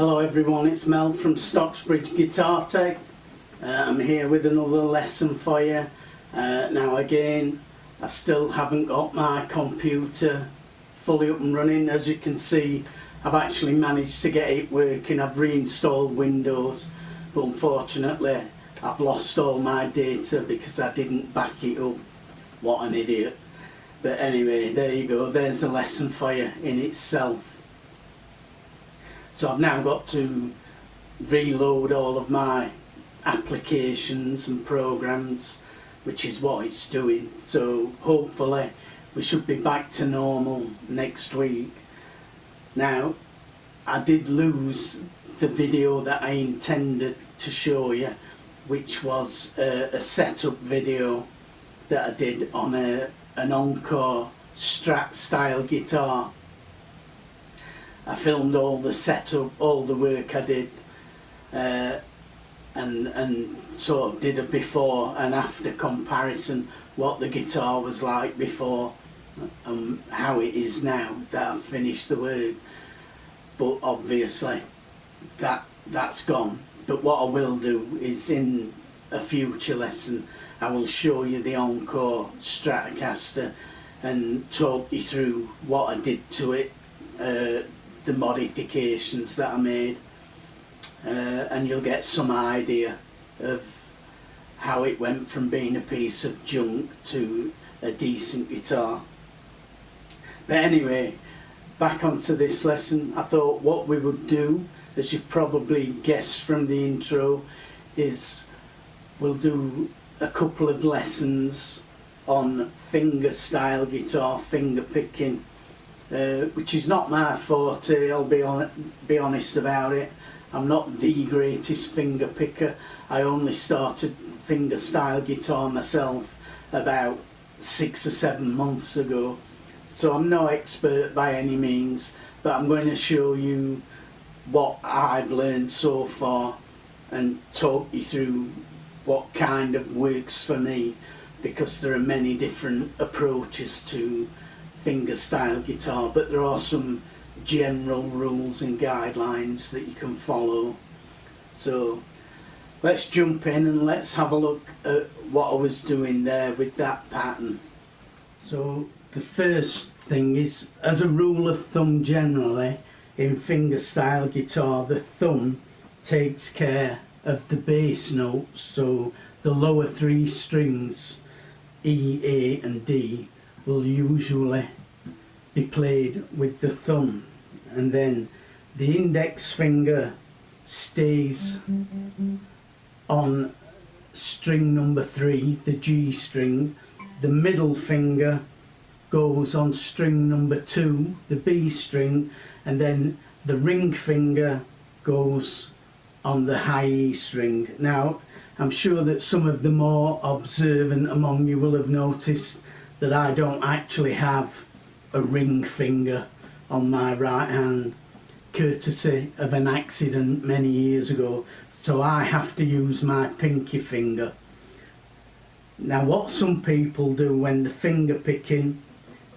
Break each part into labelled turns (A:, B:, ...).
A: Hello everyone, it's Mel from Stocksbridge Guitar Tech. I'm here with another lesson for you. Now again, I still haven't got my computer fully up and running. As you can see, I've actually managed to get it working. I've reinstalled Windows, but unfortunately I've lost all my data because I didn't back it up. What an idiot. But anyway, there you go, there's a lesson for you in itself. So I've now got to reload all of my applications and programs, which is what it's doing. So hopefully we should be back to normal next week. Now, I did lose the video that I intended to show you, which was a setup video that I did on an Encore Strat style guitar. I filmed all the setup, all the work I did, and sort of did a before and after comparison, what the guitar was like before and how it is now that I've finished the work. But obviously that's gone. But what I will do is in a future lesson I will show you the Encore Stratocaster and talk you through what I did to it, the modifications that I made, and you'll get some idea of how it went from being a piece of junk to a decent guitar. But anyway, back onto this lesson. I thought what we would do, as you've probably guessed from the intro, is we'll do a couple of lessons on fingerstyle guitar, finger picking, which is not my forte. I'll be honest about it. I'm not the greatest finger picker. I only started fingerstyle guitar myself about 6 or 7 months ago, so I'm no expert by any means, but I'm going to show you what I've learned so far and talk you through what kind of works for me, because there are many different approaches to fingerstyle guitar, but there are some general rules and guidelines that you can follow. So let's jump in and let's have a look at what I was doing there with that pattern. So the first thing is, as a rule of thumb generally in fingerstyle guitar, the thumb takes care of the bass notes, so the lower 3 strings, E, A and D, will usually be played with the thumb, and then the index finger stays on string number 3, the G string, the middle finger goes on string number 2, the B string, and then the ring finger goes on the high E string. Now, I'm sure that some of the more observant among you will have noticed that I don't actually have a ring finger on my right hand, courtesy of an accident many years ago, so I have to use my pinky finger. Now, what some people do when they're finger picking,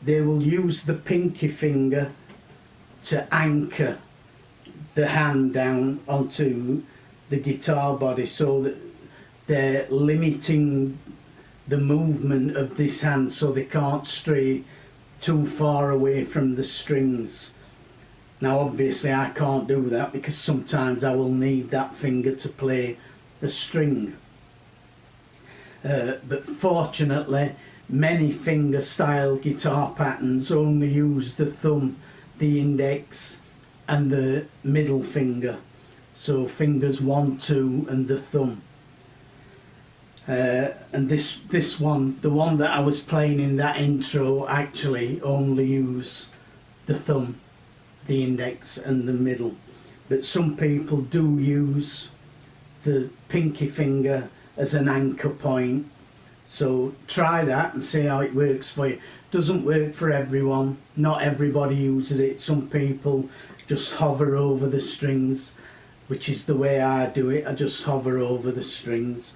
A: they will use the pinky finger to anchor the hand down onto the guitar body, so that they're limiting the movement of this hand so they can't stray too far away from the strings. Now obviously I can't do that because sometimes I will need that finger to play a string, but fortunately many fingerstyle guitar patterns only use the thumb, the index and the middle finger, so fingers 1, 2 and the thumb. And this one, the one that I was playing in that intro, actually only use the thumb, the index and the middle, but some people do use the pinky finger as an anchor point. So try that and see how it works for you. Doesn't work for everyone, not everybody uses it. Some people just hover over the strings, which is the way I do it. I just hover over the strings,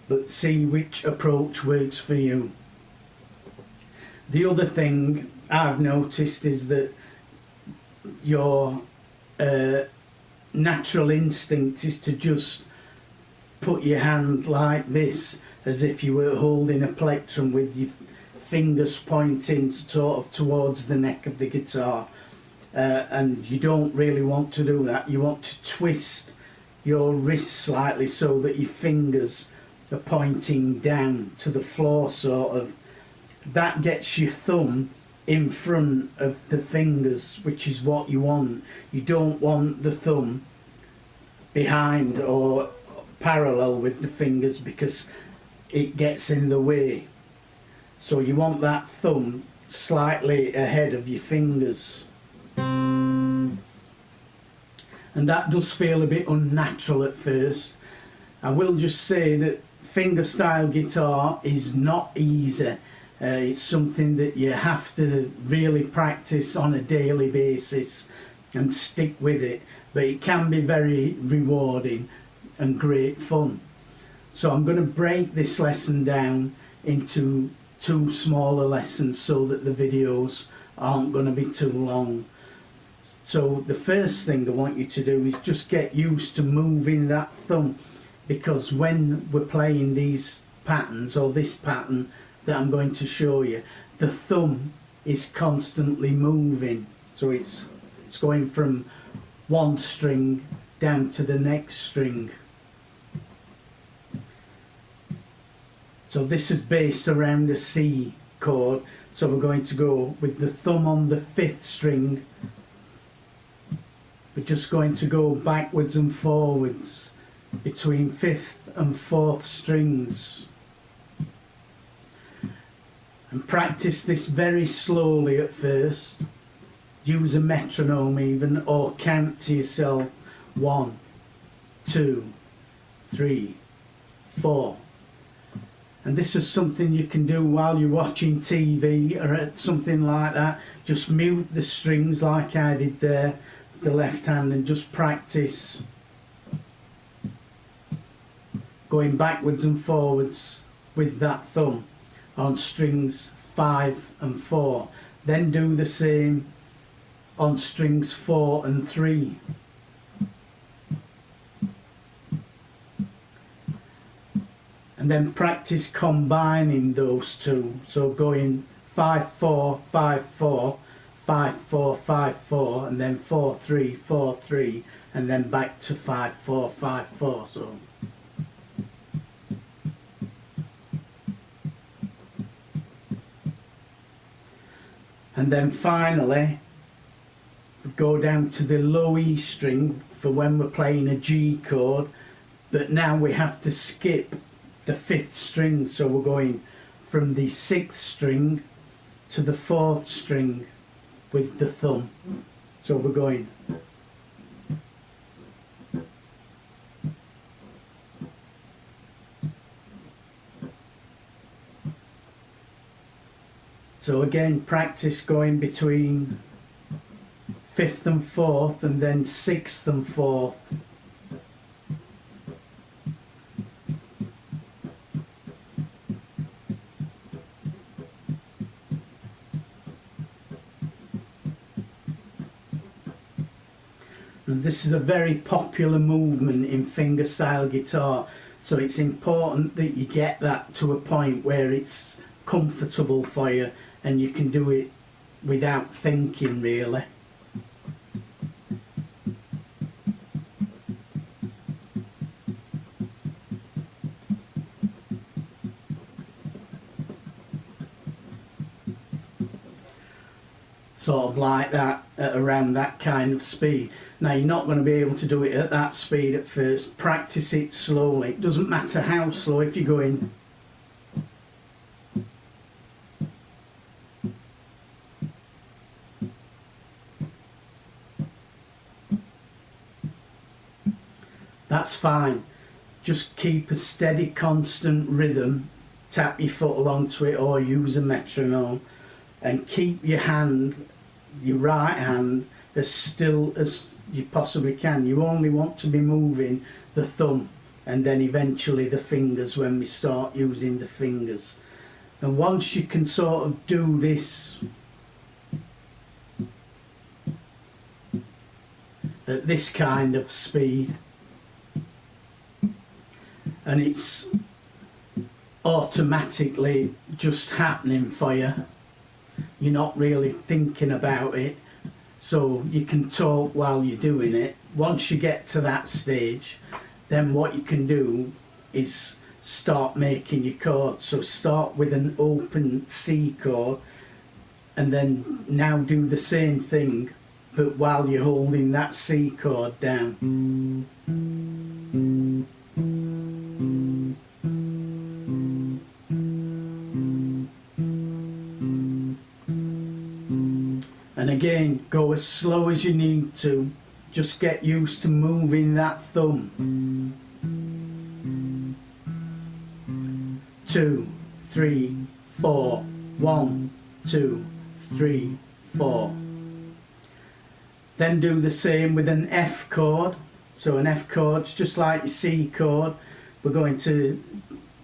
A: but see which approach works for you. The other thing I've noticed is that your natural instinct is to just put your hand like this, as if you were holding a plectrum with your fingers pointing sort of towards the neck of the guitar. And you don't really want to do that. You want to twist your wrist slightly so that your fingers are pointing down to the floor, sort of. That gets your thumb in front of the fingers, which is what you want. You don't want the thumb behind or parallel with the fingers, because it gets in the way. So you want that thumb slightly ahead of your fingers. And that does feel a bit unnatural at first. I will just say that fingerstyle guitar is not easy. It's something that you have to really practice on a daily basis and stick with it, but it can be very rewarding and great fun. So I'm going to break this lesson down into 2 smaller lessons so that the videos aren't going to be too long. So the first thing I want you to do is just get used to moving that thumb, because when we're playing these patterns, or this pattern that I'm going to show you, the thumb is constantly moving. So it's going from one string down to the next string. So this is based around a C chord. So we're going to go with the thumb on the 5th string. We're just going to go backwards and forwards between 5th and 4th strings. And practice this very slowly at first. Use a metronome even, or count to yourself 1, 2, 3, 4. And this is something you can do while you're watching TV or something like that. Just mute the strings like I did there, the left hand, and just practice going backwards and forwards with that thumb on strings 5 and 4. Then do the same on strings 4 and 3. And then practice combining those two. So going 5 4 5 4 5 4 5 4, and then 4 3 4 3, and then back to 5 4 5 4. So. And then finally go down to the low E string for when we're playing a G chord, but now we have to skip the 5th string, so we're going from the 6th string to the 4th string with the thumb. So we're going so again, practice going between 5th and 4th, and then 6th and 4th. And this is a very popular movement in fingerstyle guitar, so it's important that you get that to a point where it's comfortable for you and you can do it without thinking, really. Sort of like that, at around that kind of speed. Now you're not going to be able to do it at that speed at first. Practice it slowly. It doesn't matter how slow. If you're going that's fine. Just keep a steady, constant rhythm. Tap your foot along to it or use a metronome, and keep your hand, your right hand, as still as you possibly can. You only want to be moving the thumb and then eventually the fingers when we start using the fingers. And once you can sort of do this at this kind of speed, and it's automatically just happening for you. You're not really thinking about it, so you can talk while you're doing it. Once you get to that stage, then what you can do is start making your chords. So start with an open C chord, and then now do the same thing, but while you're holding that C chord down. And again, go as slow as you need to. Just get used to moving that thumb. 2, 3, 4. 1, 2, 3, 4. Then do the same with an F chord. So an F chord's just like your C chord. We're going to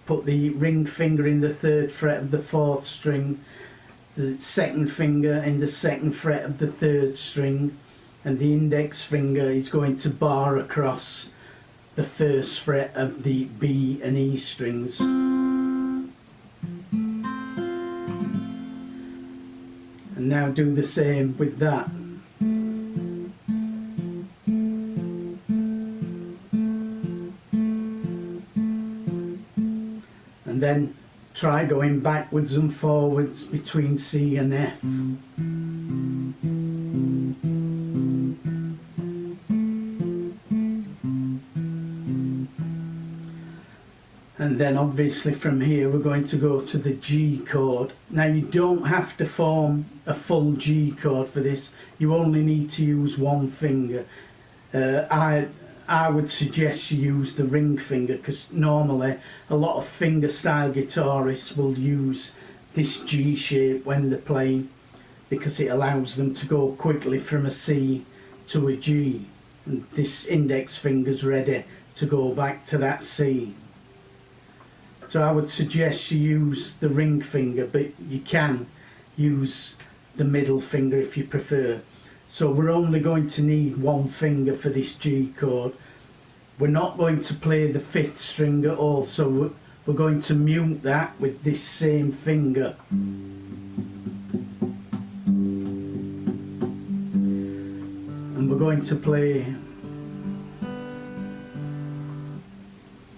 A: put the ring finger in the 3rd fret of the 4th string, the 2nd finger in the 2nd fret of the 3rd string, and the index finger is going to bar across the 1st fret of the B and E strings. And now do the same with that. And then try going backwards and forwards between C and F. And then obviously from here we're going to go to the G chord. Now you don't have to form a full G chord for this, you only need to use one finger. I would suggest you use the ring finger, because normally a lot of fingerstyle guitarists will use this G shape when they're playing, because it allows them to go quickly from a C to a G, and this index finger's ready to go back to that C. So I would suggest you use the ring finger, but you can use the middle finger if you prefer. So we're only going to need one finger for this G chord. We're not going to play the 5th string at all, so we're going to mute that with this same finger. And we're going to play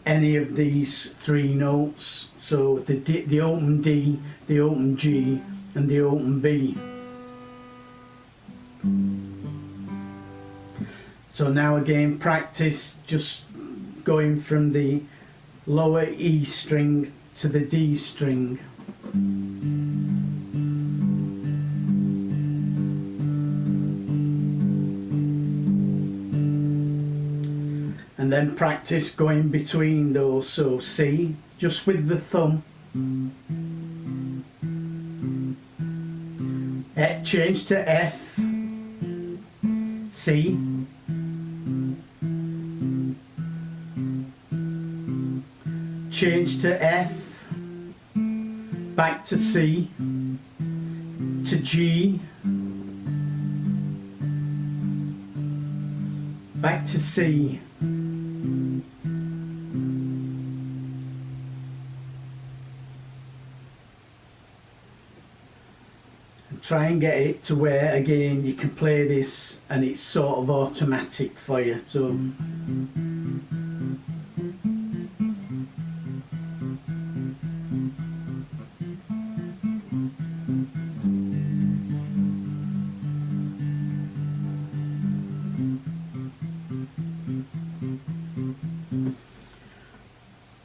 A: any of these 3 notes, so the open D, the open G and the open B. So now again, practice just going from the lower E string to the D string. And then practice going between those, so C, just with the thumb. Change to F, C, change to F, back to C, to G, back to C. Try and get it to where again you can play this and it's sort of automatic for you. So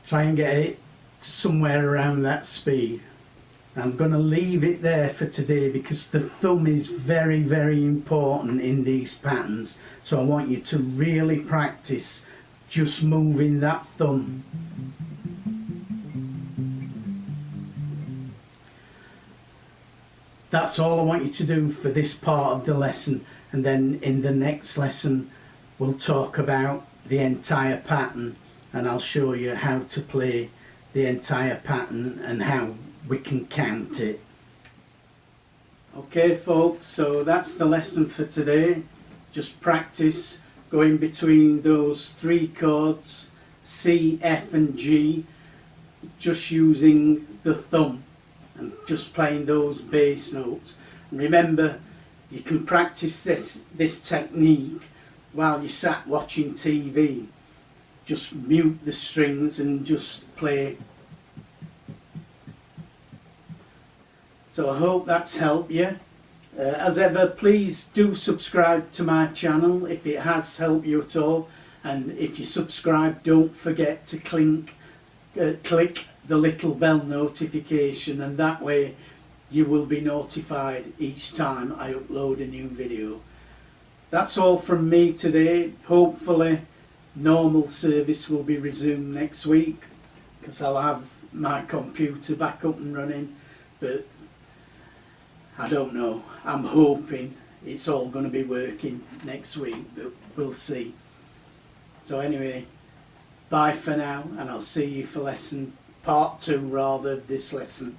A: try and get it somewhere around that speed. I'm going to leave it there for today because the thumb is very, very important in these patterns. So I want you to really practice just moving that thumb. That's all I want you to do for this part of the lesson, and then in the next lesson we'll talk about the entire pattern and I'll show you how to play the entire pattern and how we can count it. Okay folks, so that's the lesson for today. Just practice going between those three chords, C, F and G, just using the thumb and just playing those bass notes. And remember, you can practice this technique while you're sat watching TV. Just mute the strings and just play. So I hope that's helped you. As ever, please do subscribe to my channel if it has helped you at all, and if you subscribe, don't forget to click the little bell notification, and that way you will be notified each time I upload a new video. That's all from me today. Hopefully normal service will be resumed next week because I'll have my computer back up and running, but I don't know. I'm hoping it's all going to be working next week, but we'll see. So anyway, bye for now, and I'll see you for part 2 rather, of this lesson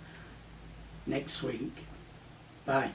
A: next week. Bye.